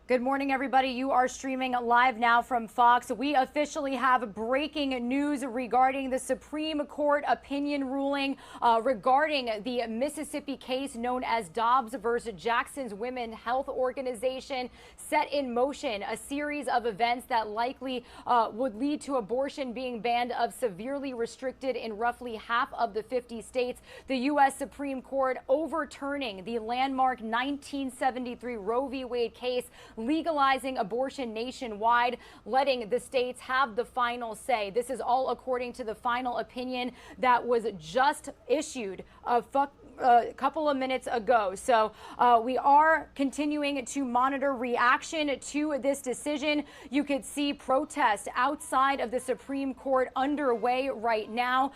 Good morning, everybody. You are streaming live now from Fox. We officially have breaking news regarding the Supreme Court opinion ruling regarding the Mississippi case known as Dobbs versus Jackson's Women's Health Organization, set in motion a series of events that likely would lead to abortion being banned or severely restricted in roughly half of the 50 states. The U.S. Supreme Court overturning the landmark 1973 Roe v. Wade case, legalizing abortion nationwide, letting the states have the final say. This is all according to the final opinion that was just issued a couple of minutes ago. So we are continuing to monitor reaction to this decision. You could see protests outside of the Supreme Court underway right now.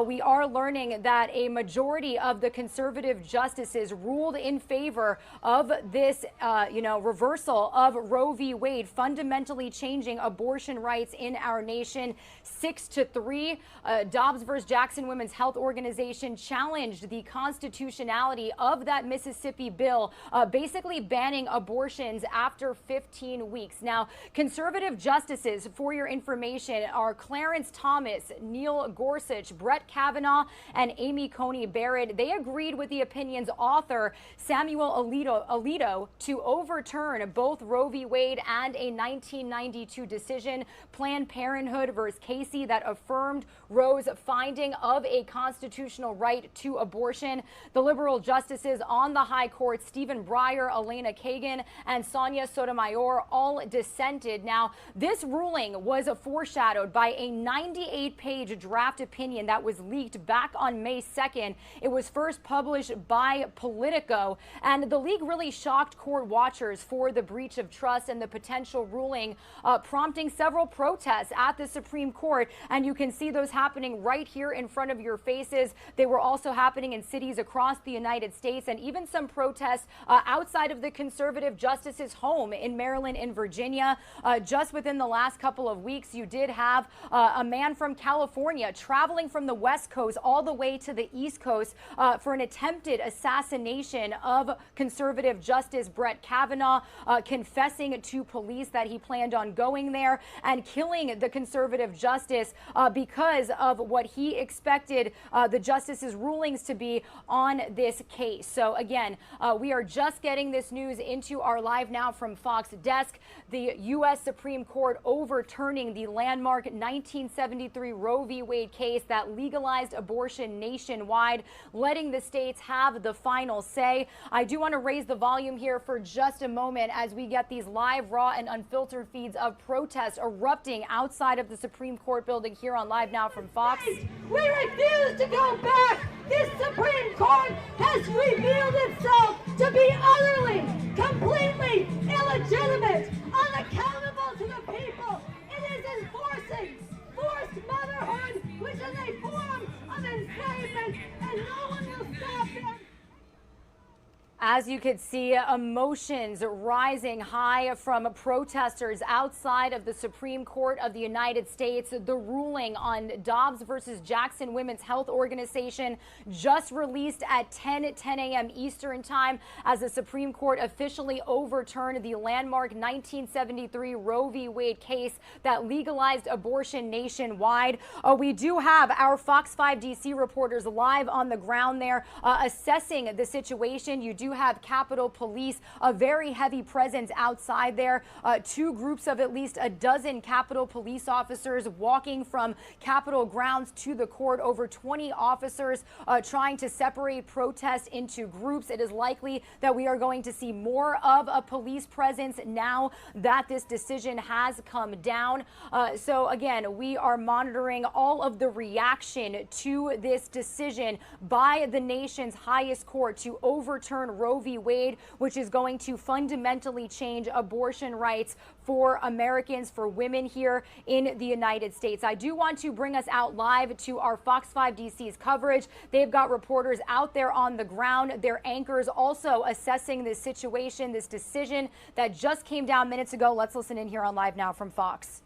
We are learning that a majority of the conservative justices ruled in favor of this, reversal of Roe v. Wade, fundamentally changing abortion rights in our nation. 6-3. Dobbs versus Jackson Women's Health Organization challenged the constitutionality of that Mississippi bill, basically banning abortions after 15 weeks. Now, conservative justices, for your information, are Clarence Thomas, Neil Gorsuch, Brett Kavanaugh, and Amy Coney Barrett. They agreed with the opinion's author, Samuel Alito, to overturn both Roe v. Wade and a 1992 decision, Planned Parenthood versus Casey, that affirmed Roe's finding of a constitutional right to abortion. The liberal justices on the high court, Stephen Breyer, Elena Kagan, and Sonia Sotomayor, all dissented. Now, this ruling was foreshadowed by a 98-page draft opinion that was leaked back on May 2nd. It was first published by Politico, and the leak really shocked court watchers for the breach of trust and the potential ruling, prompting several protests at the Supreme Court. And you can see those happening right here in front of your faces. They were also happening in cities across the United States, and even some protests outside of the conservative justice's home in Maryland and Virginia. Just within the last couple of weeks, you did have a man from California traveling from the West Coast all the way to the East Coast for an attempted assassination of conservative Justice Brett Kavanaugh, confessing to police that he planned on going there and killing the conservative justice because of what he expected the justice's rulings to be on this case. So again, we are just getting this news into our Live Now from Fox desk. The U.S. Supreme Court overturning the landmark 1973 Roe v. Wade case that legalized abortion nationwide, letting the states have the final say. I do want to raise the volume here for just a moment as we get these live, raw, and unfiltered feeds of protests erupting outside of the Supreme Court building here on Live Now from Fox. We refuse to go back. This Supreme Court has revealed itself to be utterly, completely illegitimate, unaccountable to the people. It is enforcing forced motherhood, which is a form of enslavement, and no one will stop them. As you could see, emotions rising high from protesters outside of the Supreme Court of the United States. The ruling on Dobbs versus Jackson Women's Health Organization just released at 10 a.m. Eastern Time as the Supreme Court officially overturned the landmark 1973 Roe v. Wade case that legalized abortion nationwide. We do have our Fox 5 DC reporters live on the ground there assessing the situation. You do have Capitol Police, a very heavy presence outside there. Two groups of at least a dozen Capitol Police officers walking from Capitol grounds to the court. Over 20 officers trying to separate protests into groups. It is likely that we are going to see more of a police presence now that this decision has come down. So again, we are monitoring all of the reaction to this decision by the nation's highest court to overturn Roe v. Wade, which is going to fundamentally change abortion rights for Americans, for women here in the United States. I do want to bring us out live to our Fox 5 DC's coverage. They've got reporters out there on the ground. Their anchors also assessing this situation, this decision that just came down minutes ago. Let's listen in here on Live Now from Fox.